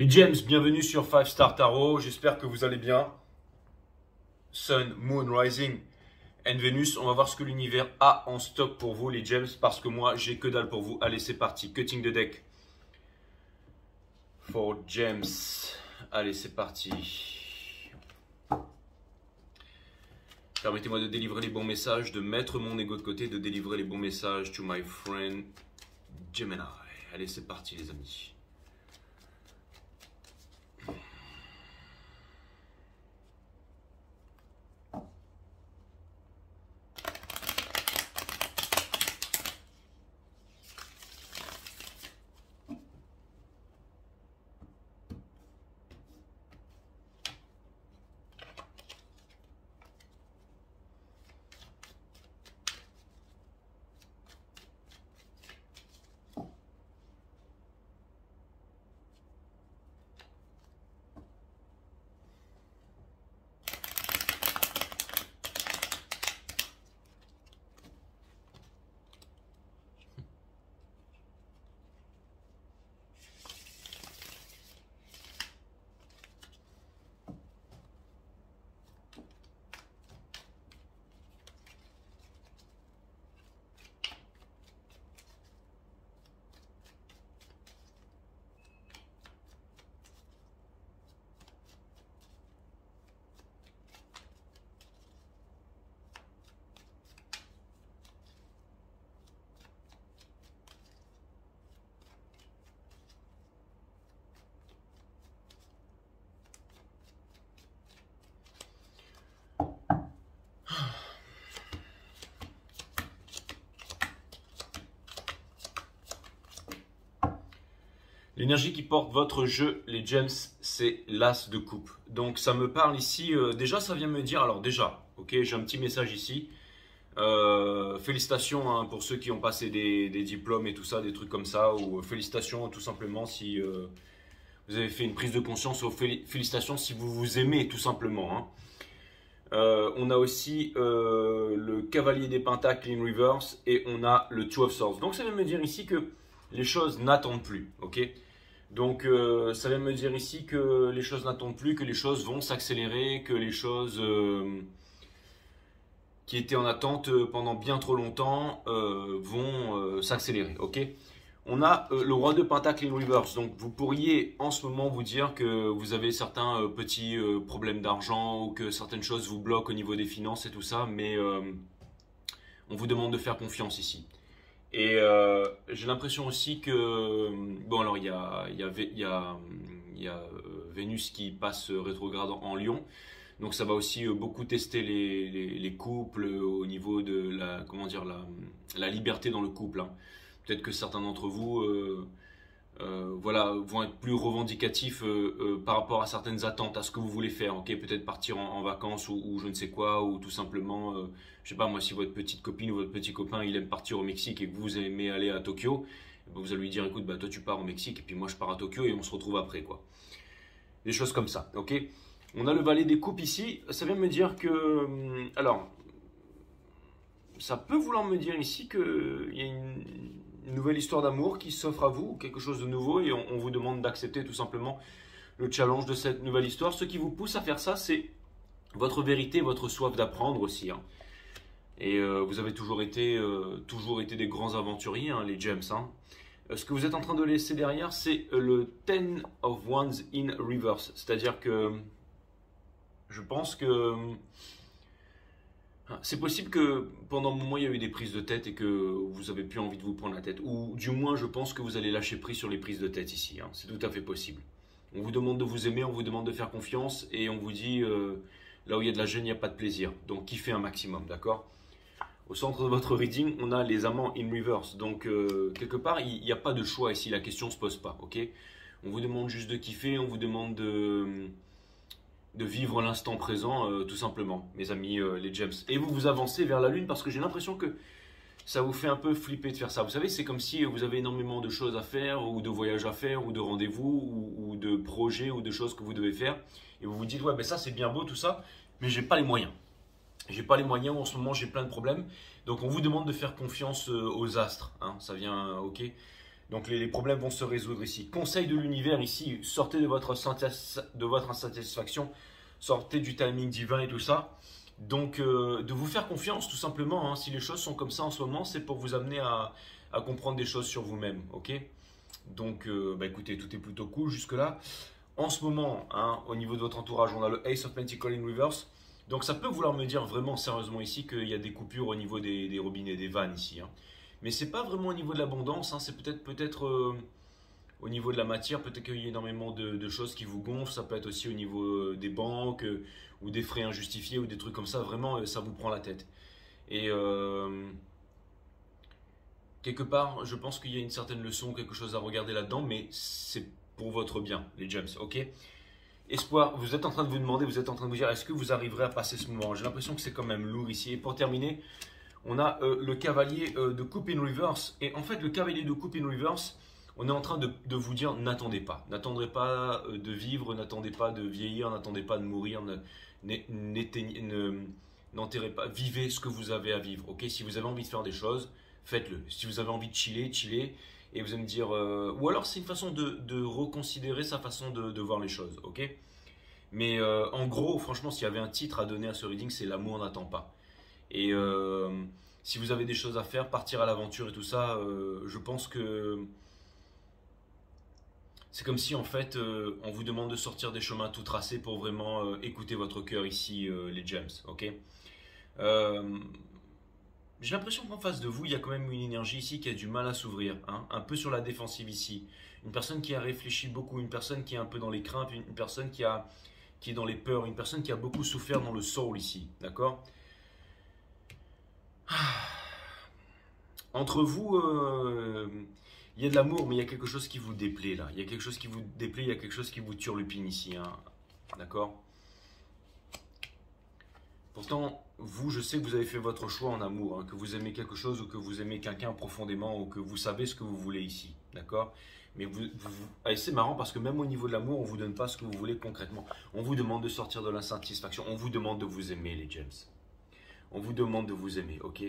Les James, bienvenue sur 5 Star Tarot, j'espère que vous allez bien. Sun, Moon, Rising and Venus, on va voir ce que l'univers a en stock pour vous les James, parce que moi j'ai que dalle pour vous. Allez, c'est parti, cutting the deck for James. Allez, c'est parti. Permettez-moi de délivrer les bons messages, de mettre mon ego de côté, de délivrer les bons messages to my friend Gemini. Allez, c'est parti les amis. L'énergie qui porte votre jeu, les James, c'est l'As de coupe. Donc ça me parle ici, déjà ça vient me dire, alors déjà, ok, j'ai un petit message ici. Félicitations hein, pour ceux qui ont passé des diplômes et tout ça, des trucs comme ça, ou félicitations tout simplement si vous avez fait une prise de conscience, ou félicitations si vous vous aimez tout simplement. Hein. On a aussi le Cavalier des Pentacles in reverse et on a le Two of Swords. Donc ça vient me dire ici que les choses n'attendent plus, ok. Donc ça vient me dire ici que les choses n'attendent plus, que les choses vont s'accélérer, que les choses qui étaient en attente pendant bien trop longtemps vont s'accélérer, ok. On a le Roi de Pentacle in reverse, donc vous pourriez en ce moment vous dire que vous avez certains petits problèmes d'argent ou que certaines choses vous bloquent au niveau des finances et tout ça, mais on vous demande de faire confiance ici. Et j'ai l'impression aussi que, bon alors il y a Vénus qui passe rétrograde en Lion, donc ça va aussi beaucoup tester les couples au niveau de la, comment dire, la liberté dans le couple. Hein. Peut-être que certains d'entre vous voilà, vont être plus revendicatifs par rapport à certaines attentes, à ce que vous voulez faire. Ok, peut-être partir en vacances ou je ne sais quoi, ou tout simplement, je sais pas moi, si votre petite copine ou votre petit copain il aime partir au Mexique et que vous aimez aller à Tokyo, vous allez lui dire écoute, bah, toi tu pars au Mexique et puis moi je pars à Tokyo et on se retrouve après quoi. Des choses comme ça, ok. On a le valet des coupes ici, ça vient me dire que, alors, ça peut vouloir me dire ici qu'il y a une nouvelle histoire d'amour qui s'offre à vous, quelque chose de nouveau, et on vous demande d'accepter tout simplement le challenge de cette nouvelle histoire. Ce qui vous pousse à faire ça, c'est votre vérité, votre soif d'apprendre aussi. Hein. Et vous avez toujours été des grands aventuriers, hein, les James. Hein. Ce que vous êtes en train de laisser derrière, c'est le Ten of Wands in reverse. C'est-à-dire que je pense que c'est possible que pendant un moment il y a eu des prises de tête et que vous avez plus envie de vous prendre la tête. Ou du moins je pense que vous allez lâcher prise sur les prises de tête ici. Hein. C'est tout à fait possible. On vous demande de vous aimer, on vous demande de faire confiance et on vous dit là où il y a de la gêne, il n'y a pas de plaisir. Donc kiffez un maximum, d'accord? Au centre de votre reading, on a les amants in reverse. Donc quelque part, il n'y a pas de choix ici, la question ne se pose pas, ok? On vous demande juste de kiffer, on vous demande de vivre l'instant présent, tout simplement, mes amis les James. Et vous avancez vers la lune parce que j'ai l'impression que ça vous fait un peu flipper de faire ça. Vous savez, c'est comme si vous avez énormément de choses à faire, ou de voyages à faire, ou de rendez-vous, ou de projets, ou de choses que vous devez faire. Et vous vous dites, ouais, mais ça c'est bien beau tout ça, mais j'ai pas les moyens. J'ai pas les moyens, en ce moment j'ai plein de problèmes. Donc on vous demande de faire confiance aux astres, hein, ça vient, ok. Donc les problèmes vont se résoudre ici. Conseil de l'univers ici, sortez de votre insatisfaction, sortez du timing divin et tout ça. Donc de vous faire confiance tout simplement, hein. Si les choses sont comme ça en ce moment, c'est pour vous amener à comprendre des choses sur vous-même, ok? Donc écoutez, tout est plutôt cool jusque là. En ce moment, hein, au niveau de votre entourage, on a le Ace of Pentacles in reverse. Donc ça peut vouloir me dire vraiment sérieusement ici qu'il y a des coupures au niveau des robinets, des vannes ici, hein. Mais c'est pas vraiment au niveau de l'abondance, hein, c'est peut-être au niveau de la matière, peut-être qu'il y a énormément de choses qui vous gonflent. Ça peut être aussi au niveau des banques ou des frais injustifiés ou des trucs comme ça. Vraiment, ça vous prend la tête. Et quelque part, je pense qu'il y a une certaine leçon, quelque chose à regarder là-dedans, mais c'est pour votre bien, les gems, ok? Espoir, vous êtes en train de vous demander, vous êtes en train de vous dire, est-ce que vous arriverez à passer ce moment? J'ai l'impression que c'est quand même lourd ici. Et pour terminer, on a le cavalier de coupe in reverse. Et en fait, le cavalier de coupe in reverse, on est en train de vous dire, n'attendez pas. N'attendez pas de vivre, n'attendez pas de vieillir, n'attendez pas de mourir, n'enterrez pas. Vivez ce que vous avez à vivre, ok? Si vous avez envie de faire des choses, faites-le. Si vous avez envie de chiller, chillez. Et vous allez me dire, ou alors c'est une façon de reconsidérer sa façon de voir les choses, ok? Mais en gros, franchement, s'il y avait un titre à donner à ce reading, c'est l'amour n'attend pas. Et si vous avez des choses à faire, partir à l'aventure et tout ça, je pense que c'est comme si en fait on vous demande de sortir des chemins tout tracés pour vraiment écouter votre cœur ici, les gems, ok? J'ai l'impression qu'en face de vous, il y a quand même une énergie ici qui a du mal à s'ouvrir, hein, un peu sur la défensive ici. Une personne qui a réfléchi beaucoup, une personne qui est un peu dans les craintes, une personne qui est dans les peurs, une personne qui a beaucoup souffert dans le soul ici, d'accord? Entre vous, il y a de l'amour, mais il y a quelque chose qui vous déplaît là. Il y a quelque chose qui vous déplaît, il y a quelque chose qui vous turlupine ici, hein, d'accord? Pourtant, vous, je sais que vous avez fait votre choix en amour, hein, que vous aimez quelque chose ou que vous aimez quelqu'un profondément ou que vous savez ce que vous voulez ici, d'accord? Mais c'est marrant parce que même au niveau de l'amour, on ne vous donne pas ce que vous voulez concrètement. On vous demande de sortir de l'insatisfaction, on vous demande de vous aimer, les gems. On vous demande de vous aimer, ok?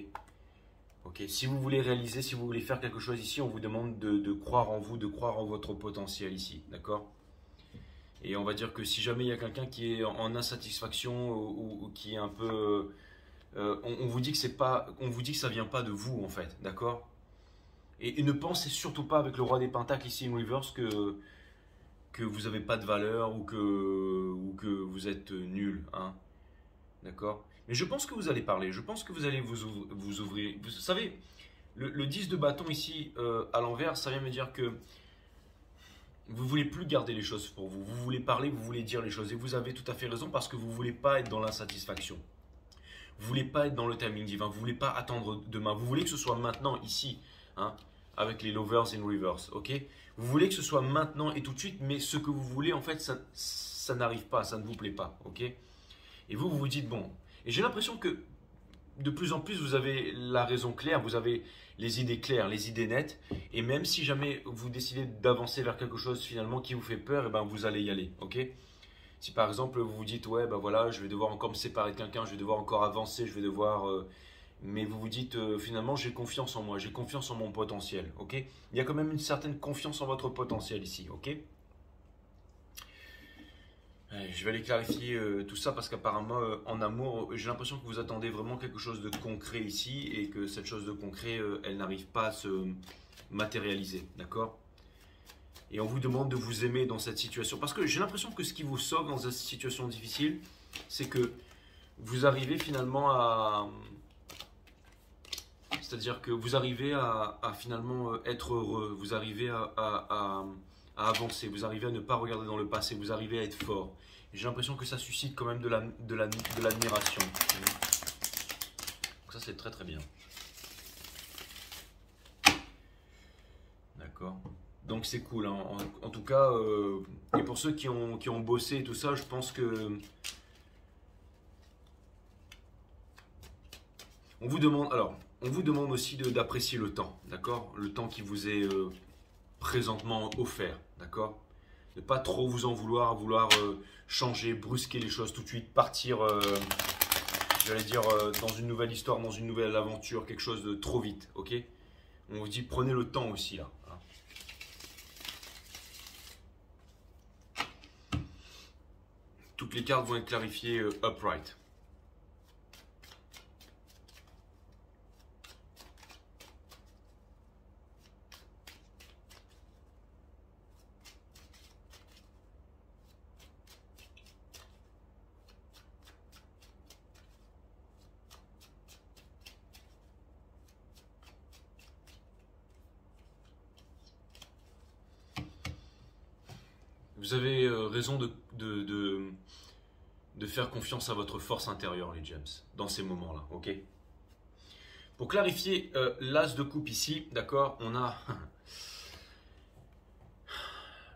Ok, si vous voulez réaliser, si vous voulez faire quelque chose ici, on vous demande de croire en vous, de croire en votre potentiel ici, d'accord? Et on va dire que si jamais il y a quelqu'un qui est en insatisfaction ou qui est un peu, on vous dit que c'est pas, on vous dit que ça vient pas de vous en fait, d'accord? Et ne pensez surtout pas avec le roi des pentacles ici in reverse que vous n'avez pas de valeur ou que vous êtes nul, hein, d'accord? Mais je pense que vous allez parler, je pense que vous allez vous ouvrir. Vous savez, le 10 de bâton ici à l'envers, ça vient me dire que vous voulez plus garder les choses pour vous. Vous voulez parler, vous voulez dire les choses. Et vous avez tout à fait raison parce que vous voulez pas être dans l'insatisfaction. Vous voulez pas être dans le timing divin. Vous voulez pas attendre demain. Vous voulez que ce soit maintenant, ici, hein, avec les lovers in reverse, ok? Vous voulez que ce soit maintenant et tout de suite, mais ce que vous voulez, en fait, ça n'arrive pas, ça ne vous plaît pas, ok? Et vous vous dites, bon. Et j'ai l'impression que de plus en plus, vous avez la raison claire, vous avez les idées claires, les idées nettes. Et même si jamais vous décidez d'avancer vers quelque chose finalement qui vous fait peur, et ben vous allez y aller, ok? Si par exemple vous vous dites, ouais, ben voilà, je vais devoir encore me séparer de quelqu'un, je vais devoir encore avancer, je vais devoir... mais vous vous dites, finalement, j'ai confiance en moi, j'ai confiance en mon potentiel, ok? Il y a quand même une certaine confiance en votre potentiel ici, ok? Je vais aller clarifier tout ça parce qu'apparemment, en amour, j'ai l'impression que vous attendez vraiment quelque chose de concret ici et que cette chose de concret, elle n'arrive pas à se matérialiser, d'accord? Et on vous demande de vous aimer dans cette situation. Parce que j'ai l'impression que ce qui vous sauve dans cette situation difficile, c'est que vous arrivez finalement à... C'est-à-dire que vous arrivez à finalement être heureux, vous arrivez à avancer, vous arrivez à ne pas regarder dans le passé, vous arrivez à être fort. J'ai l'impression que ça suscite quand même de l'admiration. Donc ça c'est très très bien. D'accord. Donc c'est cool, hein. En tout cas, et pour ceux qui ont bossé et tout ça, je pense que... On vous demande aussi d'apprécier le temps, d'accord? Le temps qui vous est présentement offert, d'accord? Ne pas trop vous en vouloir, changer, brusquer les choses tout de suite, partir, j'allais dire, dans une nouvelle histoire, dans une nouvelle aventure, quelque chose de trop vite, ok? On vous dit, prenez le temps aussi, là. Hein. toutes les cartes vont être clarifiées upright. Vous avez raison de faire confiance à votre force intérieure, les gems, dans ces moments-là, ok? Pour clarifier l'as de coupe ici, d'accord, on a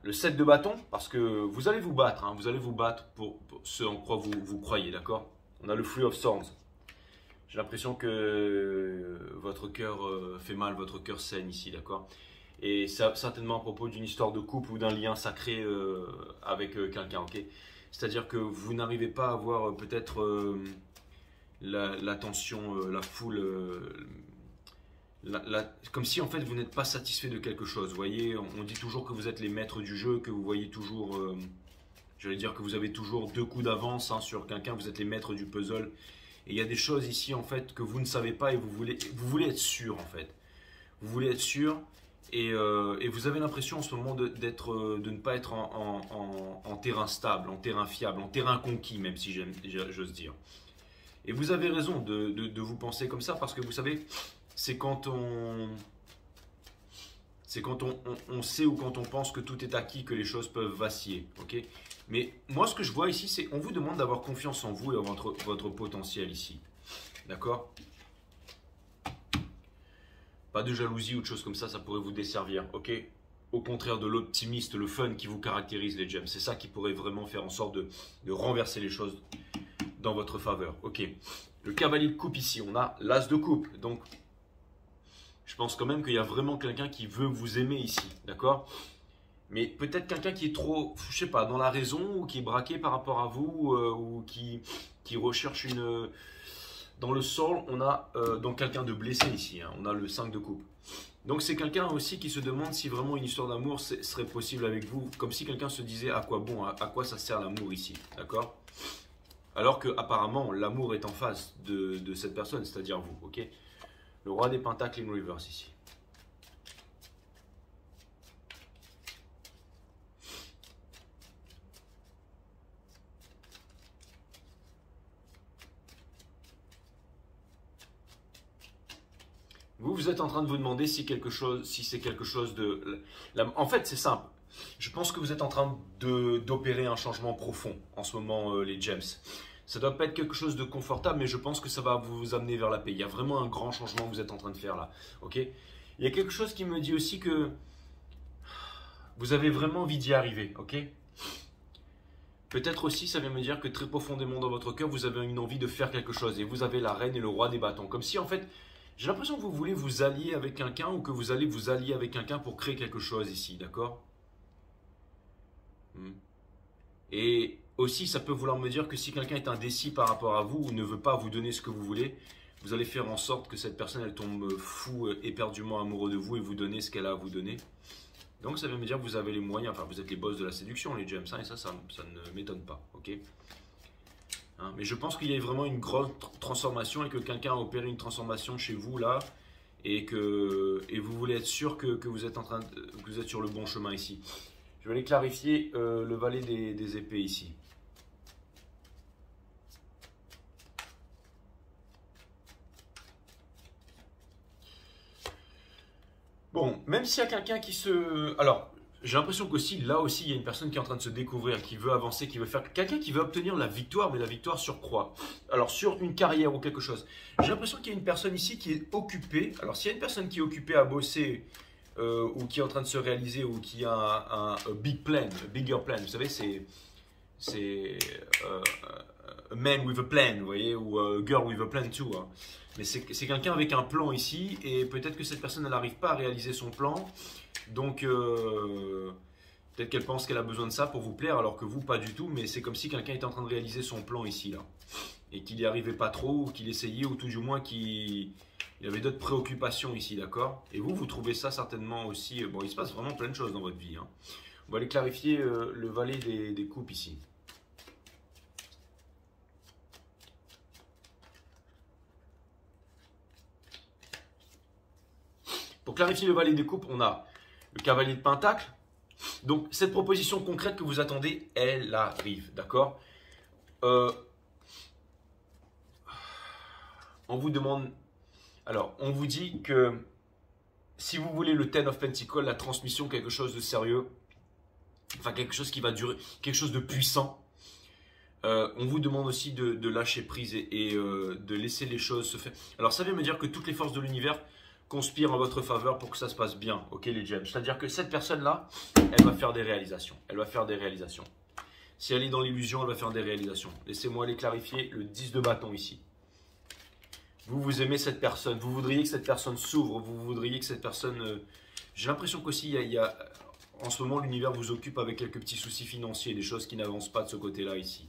le 7 de bâton, parce que vous allez vous battre, hein, vous allez vous battre pour ce en quoi vous croyez, d'accord? On a le Three of Swords. J'ai l'impression que votre cœur fait mal, votre cœur saigne ici, d'accord? Et c'est certainement à propos d'une histoire de couple ou d'un lien sacré avec quelqu'un, ok? C'est-à-dire que vous n'arrivez pas à avoir peut-être l'attention, la foule, comme si en fait vous n'êtes pas satisfait de quelque chose. Vous voyez, on dit toujours que vous êtes les maîtres du jeu, que vous voyez toujours, j'allais dire que vous avez toujours 2 coups d'avance hein, sur quelqu'un, vous êtes les maîtres du puzzle. Et il y a des choses ici en fait que vous ne savez pas et vous voulez être sûr en fait. Vous voulez être sûr. Et vous avez l'impression en ce moment de ne pas être en terrain stable, en terrain fiable, en terrain conquis, même si j'ose dire. Et vous avez raison de vous penser comme ça, parce que vous savez, c'est quand on sait ou quand on pense que tout est acquis que les choses peuvent vaciller. Ok? Mais moi, ce que je vois ici, c'est qu'on vous demande d'avoir confiance en vous et en votre potentiel ici. D'accord? Pas de jalousie ou de choses comme ça pourrait vous desservir, ok? Au contraire de l'optimiste, le fun qui vous caractérise les gems. C'est ça qui pourrait vraiment faire en sorte de renverser les choses dans votre faveur, ok? Le cavalier de coupe ici, on a l'as de coupe. Donc, je pense quand même qu'il y a vraiment quelqu'un qui veut vous aimer ici, d'accord? Mais peut-être quelqu'un qui est trop, je sais pas, dans la raison ou qui est braqué par rapport à vous ou qui recherche une... Dans le soul, on a donc quelqu'un de blessé ici, hein. On a le 5 de coupe. Donc c'est quelqu'un aussi qui se demande si vraiment une histoire d'amour serait possible avec vous, comme si quelqu'un se disait à quoi bon, à quoi ça sert l'amour ici, d'accord? Alors que apparemment l'amour est en face de cette personne, c'est-à-dire vous, ok? Le roi des pentacles in reverse ici. Vous êtes en train de vous demander si c'est quelque chose de... En fait, c'est simple. Je pense que vous êtes en train d'opérer un changement profond en ce moment, les gems. Ça ne doit pas être quelque chose de confortable, mais je pense que ça va vous amener vers la paix. Il y a vraiment un grand changement que vous êtes en train de faire là. Ok? Il y a quelque chose qui me dit aussi que vous avez vraiment envie d'y arriver. Ok? Peut-être aussi, ça vient me dire que très profondément dans votre cœur, vous avez une envie de faire quelque chose. Et vous avez la reine et le roi des bâtons. Comme si en fait... J'ai l'impression que vous voulez vous allier avec quelqu'un ou que vous allez vous allier avec quelqu'un pour créer quelque chose ici, d'accord? Et aussi, ça peut vouloir me dire que si quelqu'un est indécis par rapport à vous ou ne veut pas vous donner ce que vous voulez, vous allez faire en sorte que cette personne, elle tombe fou, éperdument amoureux de vous et vous donner ce qu'elle a à vous donner. Donc ça veut me dire que vous avez les moyens, enfin vous êtes les boss de la séduction, les gems, hein, et ça ne m'étonne pas, ok? Hein, mais je pense qu'il y a vraiment une grosse transformation et que quelqu'un a opéré une transformation chez vous là et vous voulez être sûr que vous êtes que vous êtes sur le bon chemin ici. Je vais aller clarifier le valet des épées ici. Bon, même s'il y a quelqu'un qui se... Alors, j'ai l'impression qu'aussi, là aussi, il y a une personne qui est en train de se découvrir, qui veut avancer, qui veut faire... Quelqu'un qui veut obtenir la victoire, mais la victoire sur quoi? Alors, sur une carrière ou quelque chose. J'ai l'impression qu'il y a une personne ici qui est occupée. Alors, s'il y a une personne qui est occupée à bosser, ou qui est en train de se réaliser, ou qui a un big plan, un bigger plan, vous savez, c'est a man with a plan, vous voyez, ou a girl with a plan too, hein. Mais c'est quelqu'un avec un plan ici, et peut-être que cette personne n'arrive pas à réaliser son plan, donc peut-être qu'elle pense qu'elle a besoin de ça pour vous plaire, alors que vous, pas du tout, mais c'est comme si quelqu'un était en train de réaliser son plan ici, là, et qu'il n'y arrivait pas trop, ou qu'il essayait, ou tout du moins qu'il avait d'autres préoccupations ici, d'accord? Et vous trouvez ça certainement aussi, bon, il se passe vraiment plein de choses dans votre vie, hein. On va aller clarifier le valet des coupes ici. Donc, clarifier le valet de coupe, on a le cavalier de pentacle. Donc, cette proposition concrète que vous attendez, elle arrive, d'accord? On vous demande... Alors, on vous dit que si vous voulez le Ten of Pentacles, la transmission, quelque chose de sérieux, enfin quelque chose qui va durer, quelque chose de puissant, on vous demande aussi de lâcher prise et de laisser les choses se faire. Alors, ça veut me dire que toutes les forces de l'univers conspirent en votre faveur pour que ça se passe bien, ok les gems? C'est-à-dire que cette personne-là, elle va faire des réalisations. Elle va faire des réalisations. Si elle est dans l'illusion, elle va faire des réalisations. Laissez-moi les clarifier. Le 10 de bâton ici. Vous aimez cette personne. Vous voudriez que cette personne s'ouvre. Vous voudriez que cette personne... J'ai l'impression qu'aussi, en ce moment, l'univers vous occupe avec quelques petits soucis financiers, des choses qui n'avancent pas de ce côté-là ici.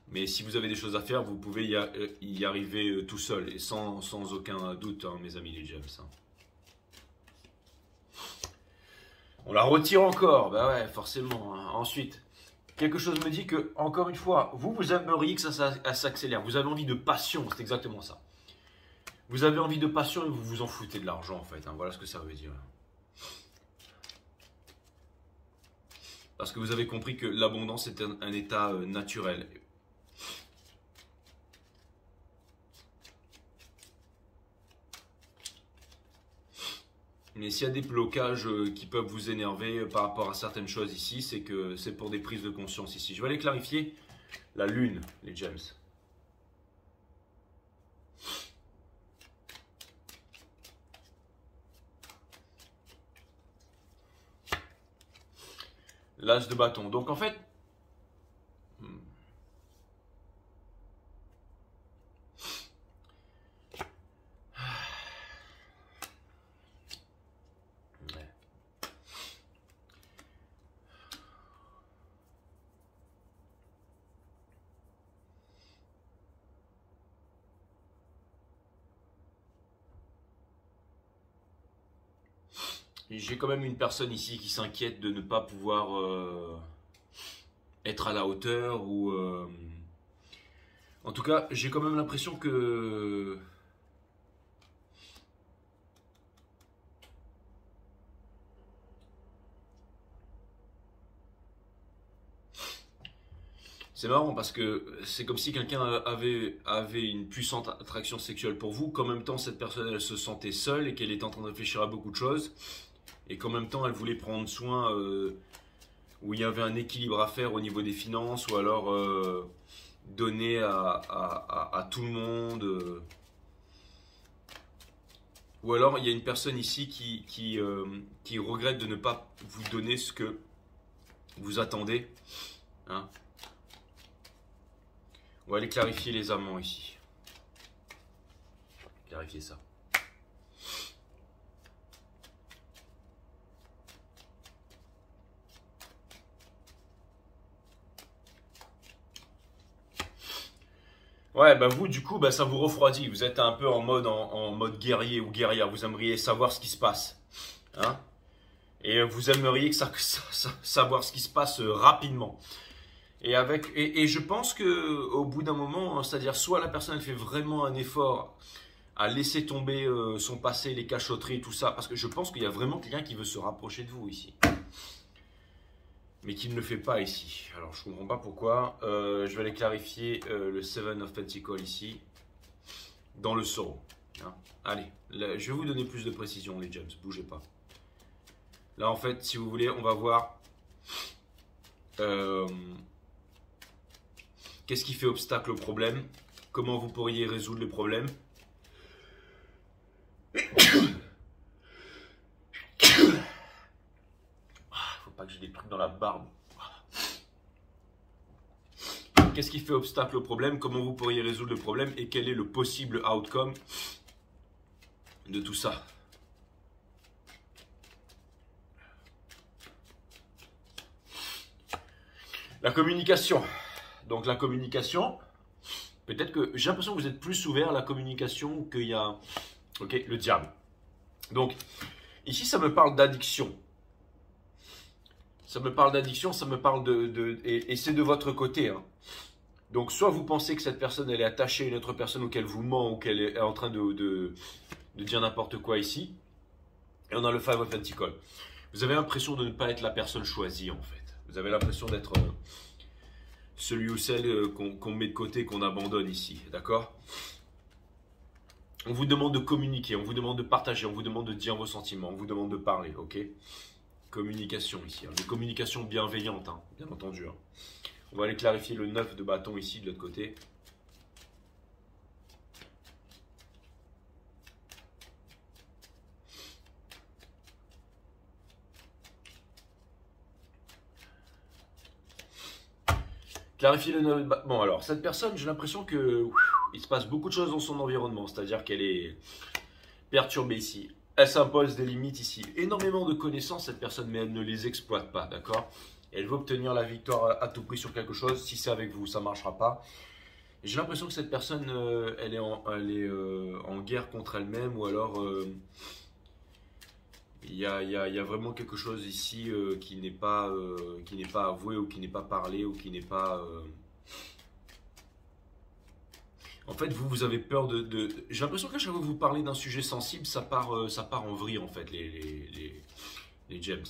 Mais si vous avez des choses à faire, vous pouvez y arriver tout seul et sans aucun doute, hein, mes amis les gems. Hein. On la retire encore, bah ouais, forcément. Hein. Ensuite, quelque chose me dit que, encore une fois, vous aimeriez que ça s'accélère. Vous avez envie de passion, c'est exactement ça. Vous avez envie de passion et vous vous en foutez de l'argent, en fait. Hein. Voilà ce que ça veut dire. Parce que vous avez compris que l'abondance est un état naturel. Mais s'il y a des blocages qui peuvent vous énerver par rapport à certaines choses ici, c'est que c'est pour des prises de conscience ici. Je vais aller clarifier la lune, les gems. L'as de bâton. Donc en fait, j'ai quand même une personne ici qui s'inquiète de ne pas pouvoir être à la hauteur ou... En tout cas, j'ai quand même l'impression que... C'est marrant parce que c'est comme si quelqu'un avait une puissante attraction sexuelle pour vous, qu'en même temps cette personne elle se sentait seule et qu'elle était en train de réfléchir à beaucoup de choses et qu'en même temps elle voulait prendre soin où il y avait un équilibre à faire au niveau des finances ou alors donner à tout le monde. Ou alors il y a une personne ici qui regrette de ne pas vous donner ce que vous attendez. Hein. On va aller clarifier les amants ici. Clarifier ça. Ouais, bah vous, du coup, bah, ça vous refroidit. Vous êtes un peu en mode guerrier ou guerrière. Vous aimeriez savoir ce qui se passe. Hein? Et vous aimeriez savoir ce qui se passe rapidement. Et je pense qu'au bout d'un moment, c'est-à-dire soit la personne elle fait vraiment un effort à laisser tomber son passé, les cachotteries, tout ça, parce que je pense qu'il y a vraiment quelqu'un qui veut se rapprocher de vous ici. Mais qui ne le fait pas ici. Alors je ne comprends pas pourquoi. Je vais aller clarifier le Seven of Pentacles ici, dans le Sorrow. Hein. Allez, là, je vais vous donner plus de précision les gems, bougez pas. Là en fait, si vous voulez, on va voir... qu'est-ce qui fait obstacle au problème? Comment vous pourriez résoudre le problème? Faut pas que j'ai des trucs dans la barbe. Qu'est-ce qui fait obstacle au problème? Comment vous pourriez résoudre le problème? Et quel est le possible outcome de tout ça? La communication. Donc la communication, peut-être que j'ai l'impression que vous êtes plus ouvert à la communication qu'il y a... Ok, le diable. Donc, ici, ça me parle d'addiction. Ça me parle d'addiction, ça me parle et c'est de votre côté. Hein. Donc, soit vous pensez que cette personne, elle est attachée à une autre personne ou qu'elle vous ment ou qu'elle est en train de dire n'importe quoi ici. Et on a le Five of Pentacles. Vous avez l'impression de ne pas être la personne choisie, en fait. Vous avez l'impression d'être celui ou celle qu'on met de côté, qu'on abandonne ici. D'accord? On vous demande de communiquer, on vous demande de partager, on vous demande de dire vos sentiments, on vous demande de parler, ok? Communication ici, hein. Une communication bienveillante, hein, bien entendu. Hein. On va aller clarifier le 9 de bâton ici, de l'autre côté. Clarifier le 9 de bâton. Bon, alors, cette personne, j'ai l'impression que il se passe beaucoup de choses dans son environnement, c'est-à-dire qu'elle est perturbée ici. Elle s'impose des limites ici. Énormément de connaissances, cette personne, mais elle ne les exploite pas, d'accord? Elle veut obtenir la victoire à tout prix sur quelque chose. Si c'est avec vous, ça ne marchera pas. J'ai l'impression que cette personne, elle est en guerre contre elle-même, ou alors il y a vraiment quelque chose ici qui n'est pas avoué, ou qui n'est pas parlé, ou qui n'est pas... En fait, vous avez peur de... J'ai l'impression qu'à chaque fois que vous parlez d'un sujet sensible, ça part en vrille, en fait, les gems.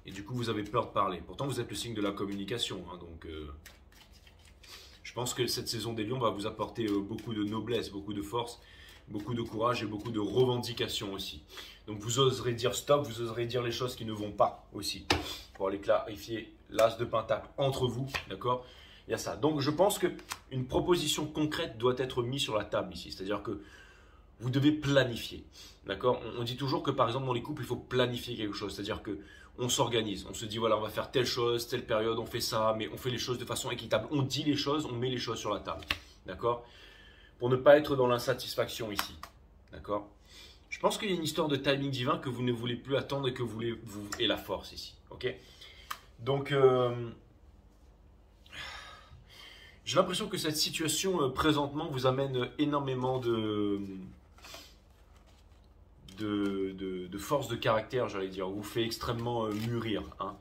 Et du coup, vous avez peur de parler. Pourtant, vous êtes le signe de la communication. Hein, donc, je pense que cette saison des lions va vous apporter beaucoup de noblesse, beaucoup de force, beaucoup de courage et beaucoup de revendications aussi. Donc, vous oserez dire stop, vous oserez dire les choses qui ne vont pas aussi. Pour aller clarifier l'as de pentacle entre vous, d'accord? Il y a ça. Donc, je pense qu'une proposition concrète doit être mise sur la table ici. C'est-à-dire que vous devez planifier. D'accord? On dit toujours que, par exemple, dans les couples, il faut planifier quelque chose. C'est-à-dire qu'on s'organise. On se dit, voilà, on va faire telle chose, telle période, on fait ça, mais on fait les choses de façon équitable. On dit les choses, on met les choses sur la table. D'accord? Pour ne pas être dans l'insatisfaction ici. D'accord? Je pense qu'il y a une histoire de timing divin que vous ne voulez plus attendre et que vous ayez la force ici. Ok? Donc... j'ai l'impression que cette situation présentement vous amène énormément de force de caractère, j'allais dire, vous fait extrêmement mûrir. Hein.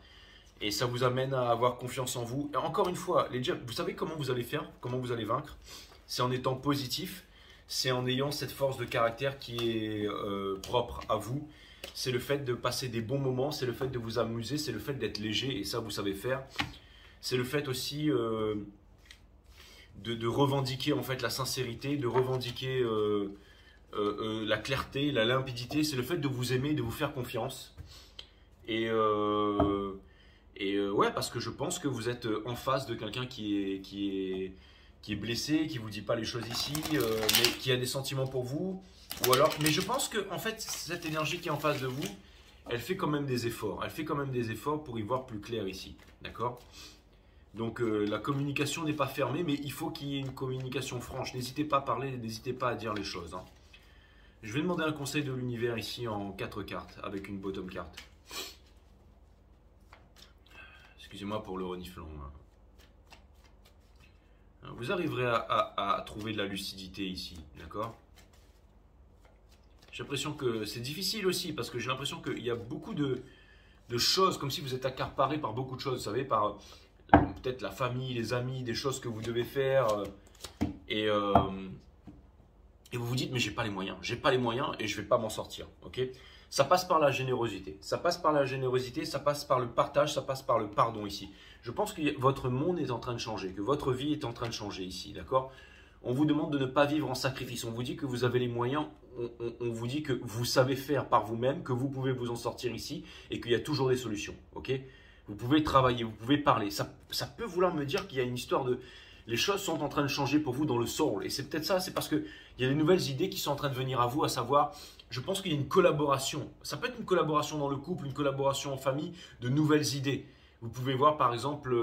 Et ça vous amène à avoir confiance en vous. Et encore une fois, les gems, vous savez comment vous allez faire, comment vous allez vaincre? C'est en étant positif, c'est en ayant cette force de caractère qui est propre à vous. C'est le fait de passer des bons moments, c'est le fait de vous amuser, c'est le fait d'être léger, et ça vous savez faire. C'est le fait aussi... de revendiquer en fait la sincérité, de revendiquer la clarté, la limpidité. C'est le fait de vous aimer, de vous faire confiance. Et ouais, parce que je pense que vous êtes en face de quelqu'un qui est blessé, qui vous dit pas les choses ici, mais qui a des sentiments pour vous. Ou alors, mais je pense que en fait, cette énergie qui est en face de vous, elle fait quand même des efforts. Elle fait quand même des efforts pour y voir plus clair ici. D'accord ? Donc la communication n'est pas fermée, mais il faut qu'il y ait une communication franche. N'hésitez pas à parler, n'hésitez pas à dire les choses. Hein. Je vais demander un conseil de l'univers ici en 4 cartes, avec une bottom carte. Excusez-moi pour le reniflant. Hein. Vous arriverez à trouver de la lucidité ici, d'accord? J'ai l'impression que c'est difficile aussi, parce que j'ai l'impression qu'il y a beaucoup de choses, comme si vous êtes accaparé par beaucoup de choses, vous savez, par... peut-être la famille, les amis, des choses que vous devez faire et vous vous dites mais j'ai pas les moyens et je vais pas m'en sortir, ok? Ça passe par la générosité, ça passe par le partage, ça passe par le pardon ici. Je pense que votre monde est en train de changer, que votre vie est en train de changer ici, d'accord? On vous demande de ne pas vivre en sacrifice, on vous dit que vous avez les moyens, on vous dit que vous savez faire par vous-même, que vous pouvez vous en sortir ici et qu'il y a toujours des solutions, ok? Vous pouvez travailler, vous pouvez parler. Ça peut vouloir me dire qu'il y a une histoire de... Les choses sont en train de changer pour vous dans le soul. Et c'est peut-être ça, c'est parce qu'il y a des nouvelles idées qui sont en train de venir à vous, à savoir, je pense qu'il y a une collaboration. Ça peut être une collaboration dans le couple, une collaboration en famille, de nouvelles idées. Vous pouvez voir par exemple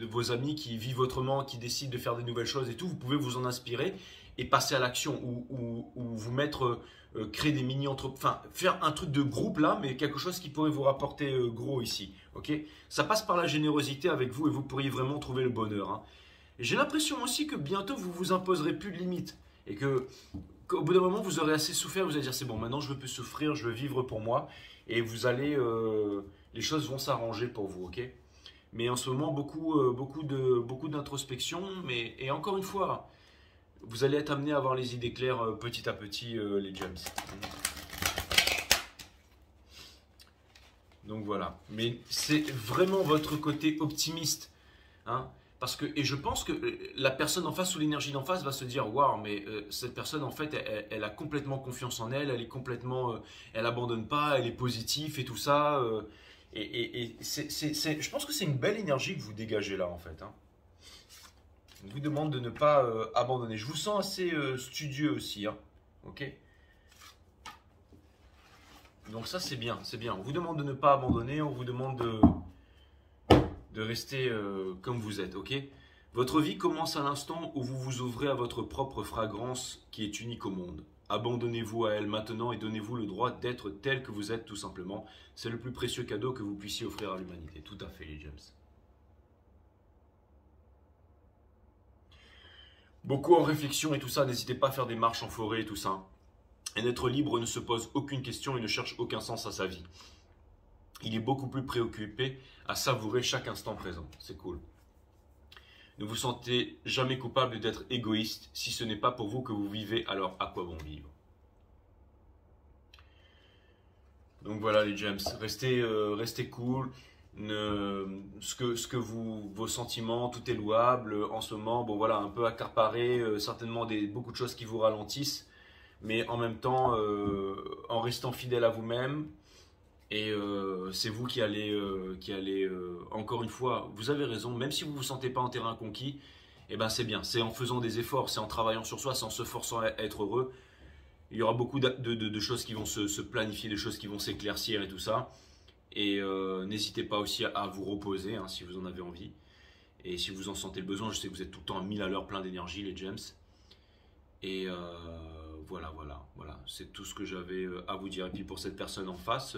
vos amis qui vivent autrement, qui décident de faire des nouvelles choses et tout. Vous pouvez vous en inspirer et passer à l'action ou vous mettre... créer des mini-entreprises, enfin faire un truc de groupe là, mais quelque chose qui pourrait vous rapporter gros ici, ok? Ça passe par la générosité avec vous et vous pourriez vraiment trouver le bonheur. Hein. J'ai l'impression aussi que bientôt vous vous imposerez plus de limites et qu'au bout d'un moment vous aurez assez souffert, vous allez dire c'est bon, maintenant je veux plus souffrir, je veux vivre pour moi et vous allez, les choses vont s'arranger pour vous, ok? Mais en ce moment, beaucoup d'introspection. Et encore une fois, vous allez être amené à avoir les idées claires petit à petit, les gems. Donc voilà. Mais c'est vraiment votre côté optimiste. Hein, parce que, et je pense que la personne en face ou l'énergie d'en face va se dire waouh, mais cette personne en fait elle a complètement confiance en elle, elle est complètement, elle abandonne pas, elle est positive et tout ça. Je pense que c'est une belle énergie que vous dégagez là en fait. Hein. On vous demande de ne pas abandonner. Je vous sens assez studieux aussi. Hein. Ok. Donc ça c'est bien, c'est bien. On vous demande de ne pas abandonner, on vous demande de rester comme vous êtes, ok? Votre vie commence à l'instant où vous vous ouvrez à votre propre fragrance qui est unique au monde. Abandonnez-vous à elle maintenant et donnez-vous le droit d'être tel que vous êtes tout simplement. C'est le plus précieux cadeau que vous puissiez offrir à l'humanité. Tout à fait, les James. Beaucoup en réflexion et tout ça, n'hésitez pas à faire des marches en forêt et tout ça. Et d'être libre ne se pose aucune question et ne cherche aucun sens à sa vie. Il est beaucoup plus préoccupé à savourer chaque instant présent. C'est cool. Ne vous sentez jamais coupable d'être égoïste. Si ce n'est pas pour vous que vous vivez, alors à quoi bon vivre? Donc voilà les gems, restez cool. Vos sentiments, tout est louable. En ce moment, bon voilà, un peu accaparé, certainement beaucoup de choses qui vous ralentissent. Mais en même temps, en restant fidèle à vous-même, et c'est vous qui allez, encore une fois, vous avez raison, même si vous ne vous sentez pas en terrain conquis, eh ben c'est bien, c'est en faisant des efforts, c'est en travaillant sur soi, c'est en se forçant à être heureux. Il y aura beaucoup de choses qui vont se planifier, des choses qui vont s'éclaircir et tout ça. Et n'hésitez pas aussi à vous reposer hein, si vous en avez envie. Et si vous en sentez le besoin, je sais que vous êtes tout le temps à 1000 à l'heure, plein d'énergie, les gems. Et voilà. C'est tout ce que j'avais à vous dire. Et puis pour cette personne en face,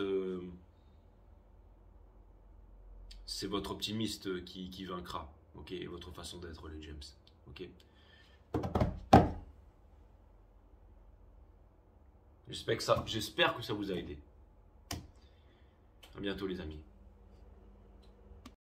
c'est votre optimiste qui vaincra. Ok, et votre façon d'être, les gems. Ok. J'espère que ça vous a aidé. À bientôt, les amis.